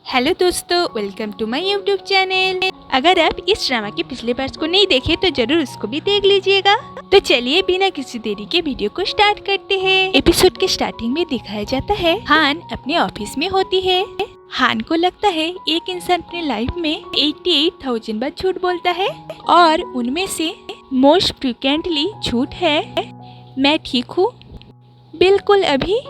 Hello दोस्तों, welcome to my YouTube channel. अगर आप इस ड्रामा के पिछले पार्ट को नहीं देखे तो जरूर उसको भी देख लीजिएगा। तो चलिए बिना किसी देरी के वीडियो को स्टार्ट करते हैं। एपिसोड के स्टार्टिंग में दिखाया जाता है हान अपने ऑफिस में होती है। हान को लगता है एक इंसान अपने लाइफ में 88,000 बार झूठ बोलता है और उनमें से मोस्ट फ्रिक्वेंटली झूठ है मैं ठीक हूँ, बिल्कुल अभी,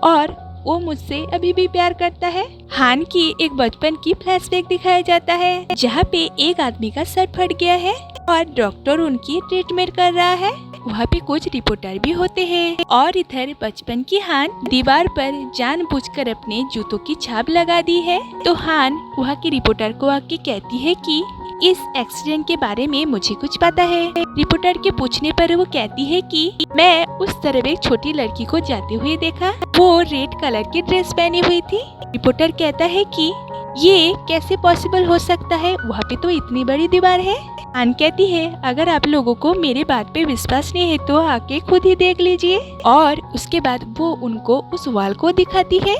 और वो मुझसे अभी भी प्यार करता है। हान की एक बचपन की फ्लैशबैक दिखाया जाता है जहाँ पे एक आदमी का सर फट गया है और डॉक्टर उनकी ट्रीटमेंट कर रहा है। वहाँ पे कुछ रिपोर्टर भी होते हैं और इधर बचपन की हान दीवार पर जानबूझकर अपने जूतों की छाप लगा दी है। तो हान वहाँ के रिपोर्टर को आके कहती है कि इस एक्सीडेंट के बारे में मुझे कुछ पता है। रिपोर्टर के पूछने पर वो कहती है कि मैं उस तरफ एक छोटी लड़की को जाते हुए देखा, वो रेड कलर की ड्रेस पहनी हुई थी। रिपोर्टर कहता है कि ये कैसे पॉसिबल हो सकता है, वहाँ पे तो इतनी बड़ी दीवार है। हान कहती है अगर आप लोगों को मेरे बात पे विश्वास नहीं है तो आके खुद ही देख लीजिए, और उसके बाद वो उनको उस वॉल को दिखाती है।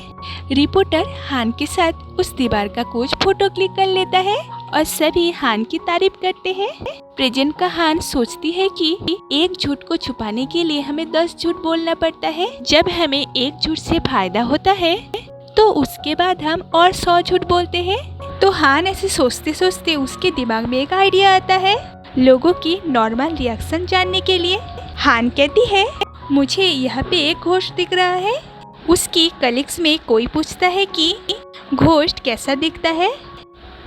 रिपोर्टर हान के साथ उस दीवार का कुछ फोटो क्लिक कर लेता है और सभी हान की तारीफ करते हैं। प्रेजेंट का हान सोचती है कि एक झूठ को छुपाने के लिए हमें 10 झूठ बोलना पड़ता है। जब हमें एक झूठ से फायदा होता है तो उसके बाद हम और 100 झूठ बोलते हैं। तो हान ऐसे सोचते सोचते उसके दिमाग में एक आइडिया आता है लोगों की नॉर्मल रिएक्शन जानने के लिए। हान कहती है मुझे यहाँ पे एक घोस्ट दिख रहा है। उसकी कलीग्स में कोई पूछता है कि घोस्ट कैसा दिखता है,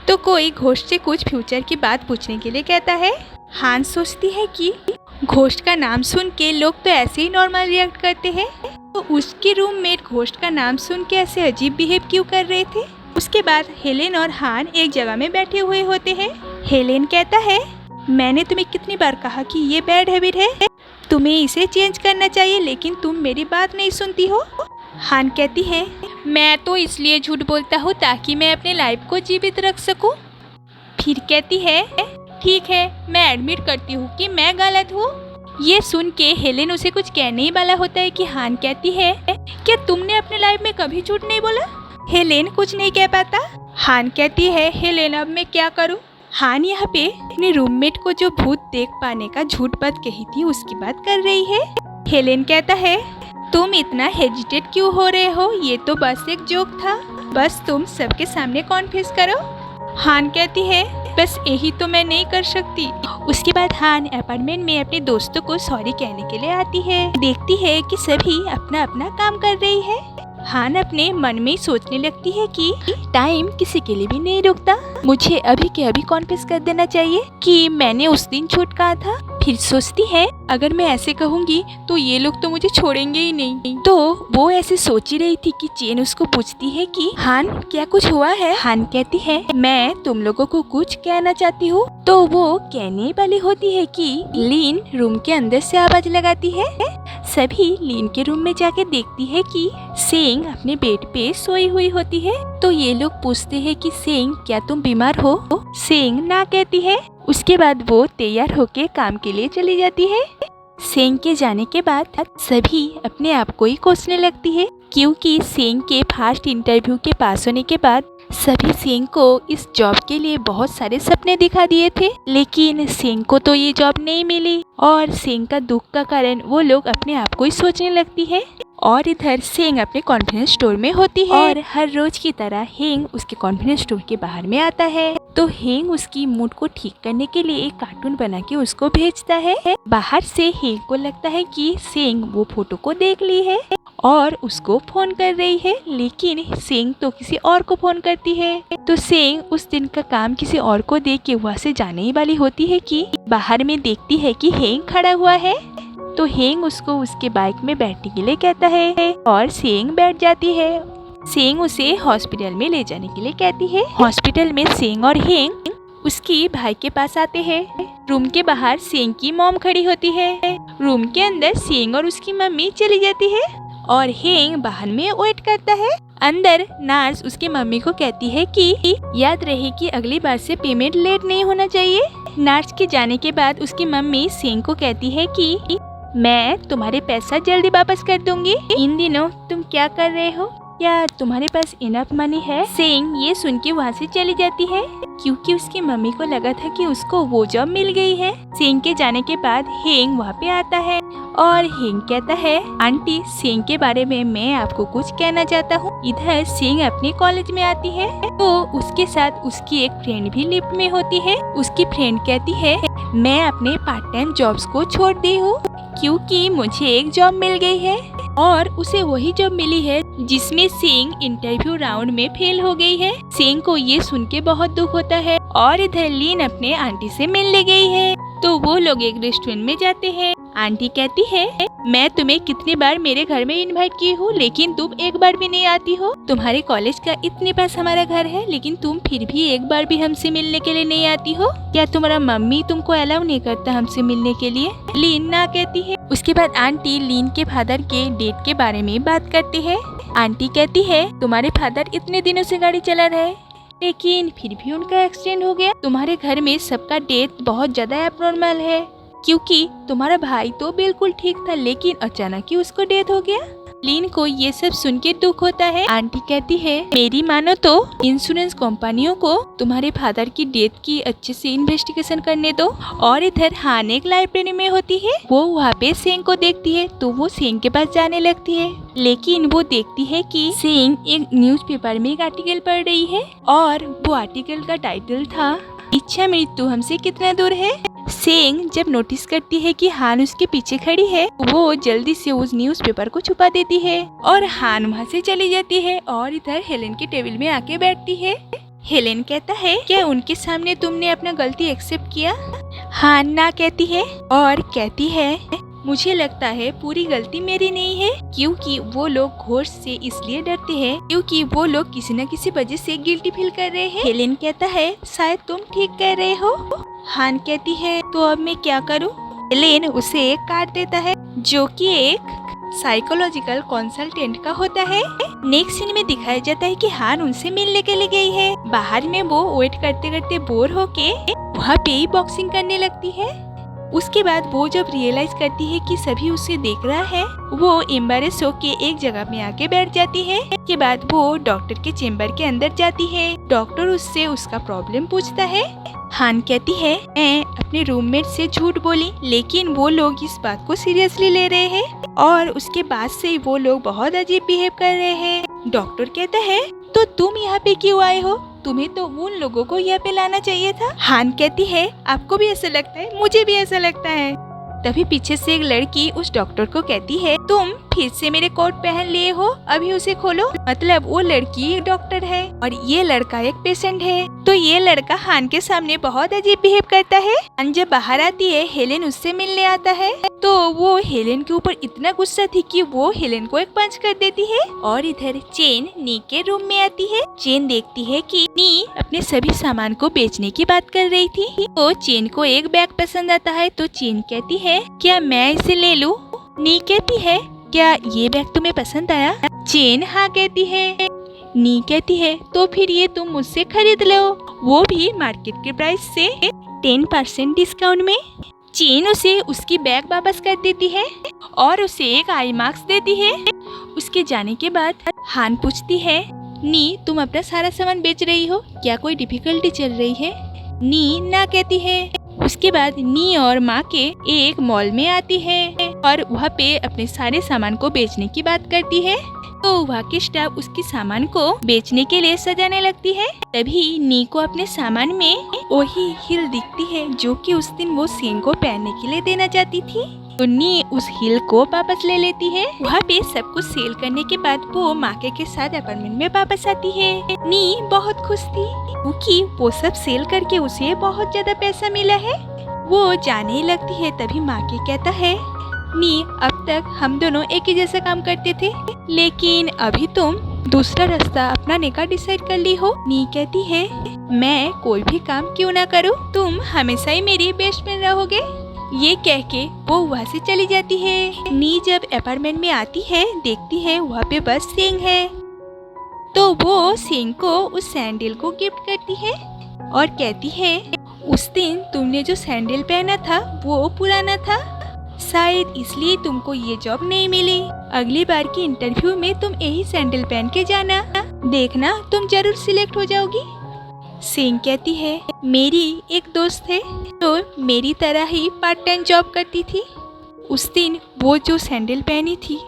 तो कोई घोस्ट से कुछ फ्यूचर की बात पूछने के लिए कहता है। हान सोचती है कि घोस्ट का नाम सुन के लोग तो ऐसे ही नॉर्मल रिएक्ट करते हैं, तो उसके रूममेट घोस्ट का नाम सुन के ऐसे अजीब बिहेव क्यों कर रहे थे। उसके बाद हेलेन और हान एक जगह में बैठे हुए होते हैं। हेलेन कहता है मैंने तुम्हें कितनी बार कहा कि ये बैड हैबिट है, तुम्हें इसे चेंज करना चाहिए, लेकिन तुम मेरी बात नहीं सुनती हो। हान कहती है मैं तो इसलिए झूठ बोलता हूँ ताकि मैं अपने लाइफ को जीवित रख सकूँ। फिर कहती है ठीक है, मैं एडमिट करती हूँ कि मैं गलत हूँ। ये सुन के हेलेन उसे कुछ कहने ही वाला होता है कि हान कहती है क्या तुमने अपने लाइफ में कभी झूठ नहीं बोला। हेलेन कुछ नहीं कह पाता। हान कहती है हेलेन अब मैं क्या करूँ। हान यहाँ पे अपने रूममेट को जो भूत देख पाने का झूठ बात कही थी उसकी बात कर रही है। हेलेन कहता है तुम इतना हेजिटेट क्यों हो रहे हो, ये तो बस एक जोक था, बस तुम सबके सामने कॉन्फेस करो। हान कहती है बस यही तो मैं नहीं कर सकती। उसके बाद हान अपार्टमेंट में अपने दोस्तों को सॉरी कहने के लिए आती है। देखती है कि सभी अपना अपना काम कर रही है। हान अपने मन में सोचने लगती है कि टाइम किसी के लिए भी नहीं रुकता, मुझे अभी के अभी कॉन्फेस कर देना चाहिए कि मैंने उस दिन झूठ कहा था। फिर सोचती है अगर मैं ऐसे कहूँगी तो ये लोग तो मुझे छोड़ेंगे ही नहीं। तो वो ऐसे सोच ही रही थी कि चेन उसको पूछती है कि हान क्या कुछ हुआ है। हान कहती है मैं तुम लोगों को कुछ कहना चाहती हूँ। तो वो कहने वाली होती है कि लीन रूम के अंदर से आवाज लगाती है। सभी लीन के रूम में जाके देखती है कि सेंग अपने बेड पे सोई हुई होती है। तो ये लोग पूछते हैं कि सेंग क्या तुम बीमार हो। सेंग ना कहती है। उसके बाद वो तैयार होके काम के लिए चली जाती है। सेंग के जाने के बाद सभी अपने आप को ही कोसने लगती है, क्योंकि सेंग के फर्स्ट इंटरव्यू के पास होने के बाद सभी सेंग को इस जॉब के लिए बहुत सारे सपने दिखा दिए थे, लेकिन सेंग को तो ये जॉब नहीं मिली और सेंग का दुख का कारण वो लोग अपने आप को ही सोचने लगती है। और इधर सेंग अपने कॉन्फिडेंस स्टोर में होती है और हर रोज की तरह हेंग उसके कॉन्फिडेंस स्टोर के बाहर में आता है। तो हेंग उसकी मूड को ठीक करने के लिए एक कार्टून बना के उसको भेजता है। बाहर से हेंग को लगता है कि सेंग वो फोटो को देख ली है और उसको फोन कर रही है, लेकिन सेंग तो किसी और को फोन करती है। तो सेंग उस दिन का काम किसी और को देख के वहाँ से जाने ही वाली होती है कि बाहर में देखती है कि हेंग खड़ा हुआ है। तो हेंग उसको उसके बाइक में बैठने के लिए कहता है और सेंग बैठ जाती है। सेंग उसे हॉस्पिटल में ले जाने के लिए कहती है। हॉस्पिटल में सेंग और हेंग उसकी भाई के पास आते हैं। रूम के बाहर सेंग की मॉम खड़ी होती है। रूम के अंदर सेंग और उसकी मम्मी चली जाती है और हेंग बाहर में वेट करता है। अंदर नर्स उसकी मम्मी को कहती है कि याद रहे कि अगली बार से पेमेंट लेट नहीं होना चाहिए। नर्स के जाने के बाद उसकी मम्मी सेंग को कहती है कि मैं तुम्हारे पैसा जल्दी वापस कर दूंगी। इन दिनों तुम क्या कर रहे हो, क्या तुम्हारे पास इनफ मनी है? सेंग ये सुन के वहाँ से चली जाती है क्योंकि उसकी मम्मी को लगा था कि उसको वो जॉब मिल गई है। सेंग के जाने के बाद हेंग वहाँ पे आता है और हेंग कहता है, आंटी सेंग के बारे में मैं आपको कुछ कहना चाहता हूँ। इधर सेंग अपने कॉलेज में आती है तो उसके साथ उसकी एक फ्रेंड भी लिफ्ट में होती है। उसकी फ्रेंड कहती है, मैं अपने पार्ट टाइम जॉब्स को छोड़ दी हूँ क्योंकि मुझे एक जॉब मिल गई है और उसे वही जॉब मिली है जिसमें सेंग इंटरव्यू राउंड में फेल हो गई है। सेंग को ये सुन के बहुत दुख होता है और इधर लीन अपने आंटी से मिलने गई है तो वो लोग एक रेस्टोरेंट में जाते हैं। आंटी कहती है, मैं तुम्हें कितनी बार मेरे घर में इनवाइट की हूँ लेकिन तुम एक बार भी नहीं आती हो। तुम्हारे कॉलेज का इतने पास हमारा घर है लेकिन तुम फिर भी एक बार भी हमसे मिलने के लिए नहीं आती हो। क्या तुम्हारा मम्मी तुमको अलाउ नहीं करता हमसे मिलने के लिए? लीन ना कहती है। उसके बाद आंटी लीन के फादर के डेट के बारे में बात करती है। आंटी कहती है, तुम्हारे फादर इतने दिनों से गाड़ी चला रहे लेकिन फिर भी उनका एक्सीडेंट हो गया। तुम्हारे घर में सबका डेथ बहुत ज्यादा एब्नॉर्मल है क्योंकि तुम्हारा भाई तो बिल्कुल ठीक था लेकिन अचानक ही उसको डेथ हो गया। लीन को ये सब सुन के दुख होता है। आंटी कहती है, मेरी मानो तो इंश्योरेंस कंपनियों को तुम्हारे फादर की डेथ की अच्छे से इन्वेस्टिगेशन करने दो। और इधर हान एक लाइब्रेरी में होती है। वो वहाँ पे सेंग को देखती है तो वो सेंग के पास जाने लगती है लेकिन वो देखती है कि सेंग एक न्यूज़पेपर में एक आर्टिकल पढ़ रही है और वो आर्टिकल का टाइटल था, इच्छा मृत्यु हमसे कितना दूर है। सेंग जब नोटिस करती है कि हान उसके पीछे खड़ी है वो जल्दी से उस न्यूज़पेपर को छुपा देती है और हान वहाँ से चली जाती है और इधर हेलेन के टेबल में आके बैठती है। हेलेन कहता है, क्या उनके सामने तुमने अपना गलती एक्सेप्ट किया? हान ना कहती है और कहती है, मुझे लगता है पूरी गलती मेरी नहीं है क्योंकि वो लोग घोष से इसलिए डरते हैं क्योंकि वो लोग किसी न किसी वजह से गिल्टी फील कर रहे हैं। हेलेन कहता है, शायद तुम ठीक कह रहे हो। हान कहती है, तो अब मैं क्या करूं? हेलेन उसे एक कार्ड देता है जो कि एक साइकोलॉजिकल कंसल्टेंट का होता है। नेक्स्ट सीन में दिखाया जाता है कि हान उनसे मिलने के लिए गई है। बाहर में वो वेट करते करते बोर होके वहाँ पे ही बॉक्सिंग करने लगती है। उसके बाद वो जब रियलाइज करती है कि सभी उसे देख रहा है वो एम्बैरेस होके एक जगह में आके बैठ जाती है। के बाद वो डॉक्टर के चेम्बर के अंदर जाती है। डॉक्टर उससे उसका प्रॉब्लम पूछता है। हान कहती है, मैं अपने रूममेट से झूठ बोली लेकिन वो लोग इस बात को सीरियसली ले रहे हैं और उसके बाद से वो लोग बहुत अजीब बिहेव कर रहे हैं। डॉक्टर कहता है, तो तुम यहाँ पे क्यों आए हो? तुम्हें तो उन लोगों को यहाँ पे लाना चाहिए था। हान कहती है, आपको भी ऐसा लगता है? मुझे भी ऐसा लगता है। तभी पीछे से एक लड़की उस डॉक्टर को कहती है, तुम फिर से मेरे कोट पहन लिए हो, अभी उसे खोलो। मतलब वो लड़की एक डॉक्टर है और ये लड़का एक पेशेंट है। तो ये लड़का हान के सामने बहुत अजीब बिहेव करता है। हान जब बाहर आती है हेलेन उससे मिलने आता है तो वो हेलेन के ऊपर इतना गुस्सा थी कि वो हेलेन को एक पंच कर देती है। और इधर चेन नी के रूम में आती है। चेन देखती है कि नी अपने सभी सामान को बेचने की बात कर रही थी। तो चेन को एक बैग पसंद आता है तो चेन कहती है, क्या मैं इसे ले लूं? नी कहती है, क्या ये बैग तुम्हें पसंद आया? चेन हाँ कहती है। नी कहती है, तो फिर ये तुम मुझसे खरीद लो, वो भी मार्केट के प्राइस से 10% डिस्काउंट में। चेन उसे उसकी बैग वापस कर देती है और उसे एक आई मार्क्स देती है। उसके जाने के बाद हान पूछती है, नी तुम अपना सारा सामान बेच रही हो, क्या कोई डिफिकल्टी चल रही है? नी ना कहती है। उसके बाद नी और माँ के एक मॉल में आती है और वहाँ पे अपने सारे सामान को बेचने की बात करती है। तो वहाँ की स्टाफ उसके सामान को बेचने के लिए सजाने लगती है। तभी नी को अपने सामान में वही हिल दिखती है जो कि उस दिन वो सेन को पहनने के लिए देना चाहती थी। तो नी उस हिल को वापस ले लेती है। वहाँ पे सब कुछ सेल करने के बाद वो माके के साथ अपार्टमेंट में वापस आती है। नी बहुत खुश थी क्योंकि वो सब सेल करके उसे बहुत ज्यादा पैसा मिला है। वो जाने ही लगती है तभी माके कहता है, नी अब तक हम दोनों एक ही जैसा काम करते थे लेकिन अभी तुम दूसरा रास्ता अपनाने का डिसाइड कर ली हो। नी कहती है, मैं कोई भी काम क्यों ना करूं, तुम हमेशा ही मेरी बेस्ट फ्रेंड रहोगे। ये कह के वो वहाँ से चली जाती है। नी जब अपार्टमेंट में आती है देखती है वहाँ पे बस सेंग है। तो वो सेंग को उस सैंडल को गिफ्ट करती है और कहती है, उस दिन तुमने जो सैंडल पहना था वो पुराना था। शायद इसलिए तुमको ये जॉब नहीं मिली। अगली बार की इंटरव्यू में तुम यही सैंडल पहन के जाना, देखना तुम जरूर सिलेक्ट हो जाओगी। सेंग कहती है, मेरी एक दोस्त है तो मेरी तरह ही पार्ट टाइम जॉब करती थी। उस दिन वो जो सैंडल पहनी थी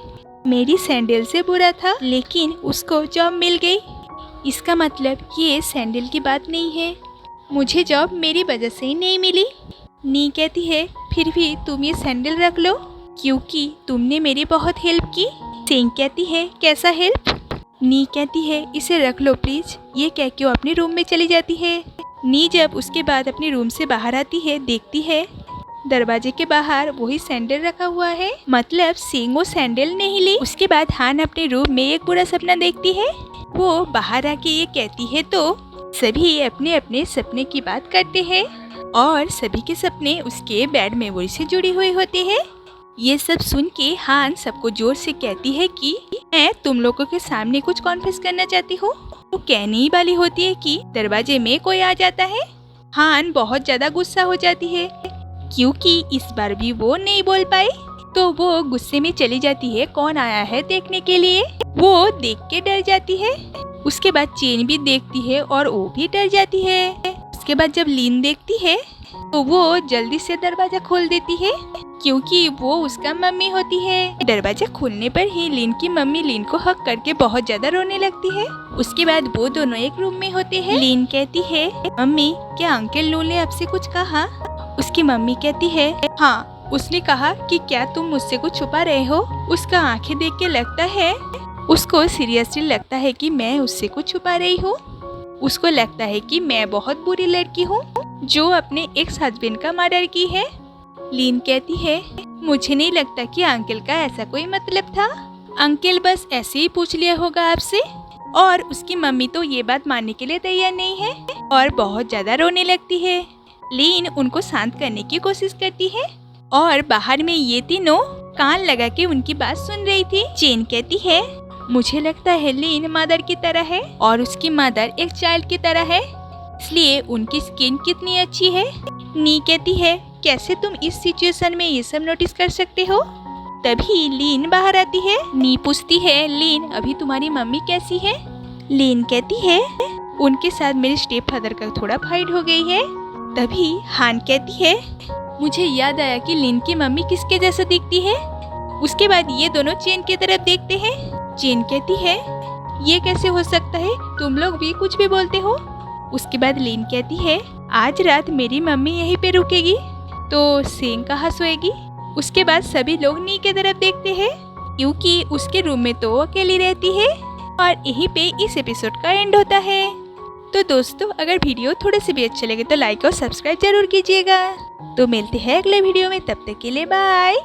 मेरी सैंडल से बुरा था, लेकिन उसको जॉब मिल गई। इसका मतलब ये सैंडल की बात नहीं है, मुझे जॉब मेरी वजह से ही नहीं मिली। नी कहती है, फिर भी तुम ये सैंडल रख लो क्योंकि तुमने मेरी बहुत हेल्प की। सेंग कहती है, कैसा हेल्प? नी कहती है, इसे रख लो प्लीज। ये कह के वो अपने रूम में चली जाती है। नी जब उसके बाद अपने रूम से बाहर आती है, देखती है दरवाजे के बाहर वही सैंडल रखा हुआ है, मतलब सेंग वो सैंडल नहीं ली। उसके बाद हान अपने रूम में एक बुरा सपना देखती है। वो बाहर आके ये कहती है तो सभी अपने अपने सपने की बात करते हैं और सभी के सपने उसके बैड मेमोरी से जुड़ी हुई होते हैं। ये सब सुन के हान सबको जोर से कहती है कि मैं तुम लोगों के सामने कुछ कॉन्फेस करना चाहती हूँ। वो कहने ही वाली होती है कि दरवाजे में कोई आ जाता है। हान बहुत ज्यादा गुस्सा हो जाती है क्योंकि इस बार भी वो नहीं बोल पाई, तो वो गुस्से में चली जाती है कौन आया है देखने के लिए। वो देख के डर जाती है। उसके बाद चेन भी देखती है और वो भी डर जाती है। उसके बाद जब लीन देखती है तो वो जल्दी से दरवाजा खोल देती है क्योंकि वो उसका मम्मी होती है। दरवाजा खोलने पर ही लीन की मम्मी लीन को हक करके बहुत ज्यादा रोने लगती है। उसके बाद वो दोनों एक रूम में होते हैं। लीन कहती है, मम्मी क्या अंकल लू ने आपसे कुछ कहा? उसकी मम्मी कहती है, हाँ उसने कहा कि क्या तुम मुझसे कुछ छुपा रहे हो। उसका आंखें देख के लगता है उसको सीरियसली लगता है कि मैं उससे कुछ छुपा रही हूँ। उसको लगता है कि मैं बहुत बुरी लड़की हूँ जो अपने एक्स हस्बैंड का मर्डर की है। लीन कहती है, मुझे नहीं लगता कि अंकल का ऐसा कोई मतलब था, अंकल बस ऐसे ही पूछ लिया होगा आपसे। और उसकी मम्मी तो ये बात मानने के लिए तैयार नहीं है और बहुत ज्यादा रोने लगती है। लीन उनको शांत करने की कोशिश करती है और बाहर में ये तीनों कान लगा के उनकी बात सुन रही थी। चेन कहती है, मुझे लगता है लीन मदर की तरह है और उसकी मदर एक चाइल्ड की तरह है, इसलिए उनकी स्किन कितनी अच्छी है। नी कहती है, कैसे तुम इस सिचुएशन में ये सब नोटिस कर सकते हो? तभी लीन बाहर आती है। नी पूछती है, लीन अभी तुम्हारी मम्मी कैसी है? लीन कहती है, उनके साथ मेरे स्टेप फादर का थोड़ा फाइट हो गई है। तभी हान कहती है, मुझे याद आया कि लीन की मम्मी किसके जैसा दिखती है। उसके बाद ये दोनों चेन की तरफ देखते हैं। चेन कहती है, ये कैसे हो सकता है, तुम लोग भी कुछ भी बोलते हो। उसके बाद लीन कहती है, आज रात मेरी मम्मी यहीं पे रुकेगी तो सेंग कहाँ सोएगी। उसके बाद सभी लोग नी के तरफ देखते हैं क्योंकि उसके रूम में तो अकेली रहती है। और यहीं पे इस एपिसोड का एंड होता है। तो दोस्तों अगर वीडियो थोड़े से भी अच्छे लगे तो लाइक और सब्सक्राइब जरूर कीजिएगा। तो मिलते हैं अगले वीडियो में, तब तक के लिए बाय।